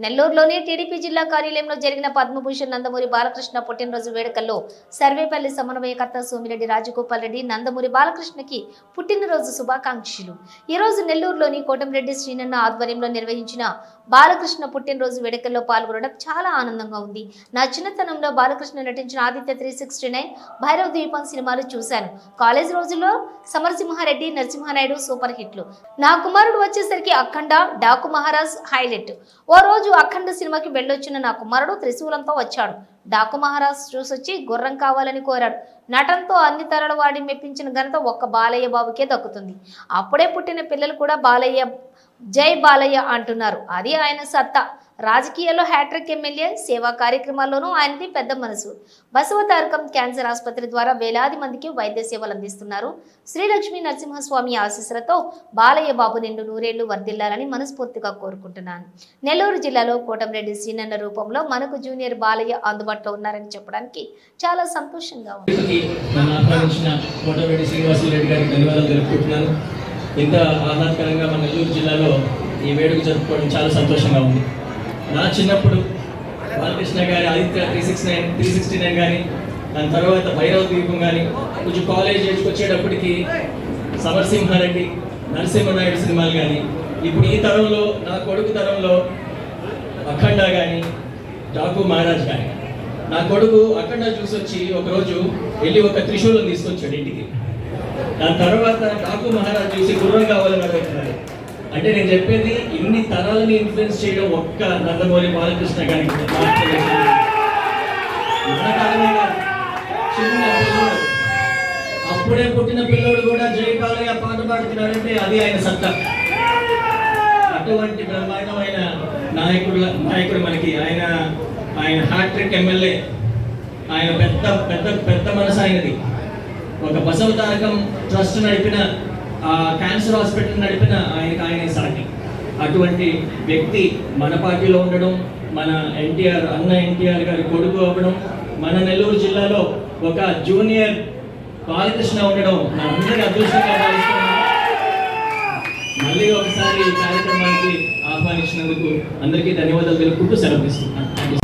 నెల్లూరులోని టీడీపీ జిల్లా కార్యాలయంలో జరిగిన పద్మభూషణ్ నందమూరి బాలకృష్ణ పుట్టినరోజు వేడుకల్లో సర్వేపల్లి సమన్వయకర్త సోమిరెడ్డి రాజగోపాల్ రెడ్డి నందమూరి బాలకృష్ణకి పుట్టినరోజు శుభాకాంక్షలు. ఈ రోజు నెల్లూరులోని కోటంరెడ్డి శ్రీనన్న ఆధ్వర్యంలో నిర్వహించిన బాలకృష్ణ పుట్టినరోజు వేడుకల్లో పాల్గొనడం చాలా ఆనందంగా ఉంది. నా చిన్నతనంలో బాలకృష్ణ నటించిన ఆదిత్య 369, భైరవ ద్వీపం సినిమాలు చూశాను. కాలేజ్ రోజుల్లో సమరసింహారెడ్డి, నరసింహానాయుడు సూపర్ హిట్లు. నా కుమారుడు వచ్చేసరికి అఖండ, డాకు మహారాజ్ హైలైట్. ఓ రోజు అఖండ సినిమాకి వెళ్ళొచ్చిన నా కుమారుడు త్రిశూలంతో వచ్చాడు. డాకు మహారాజ్ చూసొచ్చి గుర్రం కావాలని కోరాడు. నటనతో అన్ని తరాల వాడిని మెప్పించిన ఘనత ఒక్క బాలయ్య బాబుకే దక్కుతుంది. అప్పుడే పుట్టిన పిల్లలు కూడా బాలయ్య, జై బాలయ్య అంటున్నారు. అది ఆయన సత్తా. రాజకీయాల్లో హ్యాట్రిక్ ఎమ్మెల్యే, సేవా కార్యక్రమాల్లోనూ ఆయనది పెద్ద మనసు. బసవతారకం క్యాన్సర్ ఆసుపత్రి ద్వారా వేలాది మందికి వైద్య సేవలు అందిస్తున్నారు. శ్రీలక్ష్మీ నరసింహస్వామి ఆశీస్సులతో బాలయ్య బాబు నిండు నూరేళ్లు వర్ధిల్లాలని మనస్ఫూర్తిగా కోరుకుంటున్నాను. నెల్లూరు జిల్లాలో కోటంరెడ్డి శ్రీనన్న రూపంలో మనకు జూనియర్ బాలయ్య అందుబాటులో ఉన్నారని చెప్పడానికి చాలా సంతోషంగా ఉంది. ఇంత ఆహ్లాదకరంగా మన నెల్లూరు జిల్లాలో ఈ వేడుక జరుపుకోవడం చాలా సంతోషంగా ఉంది. నా చిన్నప్పుడు బాలకృష్ణ గారి ఆదిత్య 369 కానీ, దాని తర్వాత భైరవ ద్వీపం కానీ, కొంచెం కాలేజ్ ఏజ్కి వచ్చేటప్పటికి సమరసింహారెడ్డి, నరసింహనాయుడు సినిమాలు కానీ, ఇప్పుడు ఈ తరంలో నా కొడుకు తరంలో అఖండ కానీ, డాకు మహారాజ్ కానీ. నా కొడుకు అఖండ చూసి వచ్చి ఒకరోజు వెళ్ళి ఒక త్రిశూలం తీసుకొచ్చాడు ఇంటికి. దాని తర్వాత డాకు మహారాజ్ చూసి గుర్రం కావాలని అడుగుతున్నారు. అంటే నేను చెప్పేది ఇన్ని తరాలని ఇన్ఫ్లుయెన్స్ చేయడం ఒక్క నందమూరి బాలకృష్ణ గారికి. చిన్న పిల్లోడు, అప్పుడే పుట్టిన పిల్లోడు కూడా జై బాలయ్య పాట పాడుతున్నాడంటే అది ఆయన సత్తా. అటువంటి బ్రహ్మాండమైన నాయకుడు మనకి. ఆయన హ్యాట్రిక్ ఎమ్మెల్యే, ఆయన పెద్ద పెద్ద పెద్ద మనసు ఆయనది. ఒక బసవతారకం ట్రస్ట్ నడిపిన, క్యాన్సర్ హాస్పిటల్ నడిపిన ఆయన సాటి. అటువంటి వ్యక్తి మన పార్టీలో ఉండడం, మన ఎన్టీఆర్ గారి కొడుకు అవ్వడం, మన నెల్లూరు జిల్లాలో ఒక జూనియర్ బాలకృష్ణ ఉండడం నా అందరి అదృష్టంగా భావిస్తున్నాను. మళ్ళీ ఒకసారి ఈ కార్యక్రమానికి ఆహ్వానించినందుకు అందరికీ ధన్యవాదాలు తెలుపుకుంటూ సెలవు తీసుకుంటున్నాను.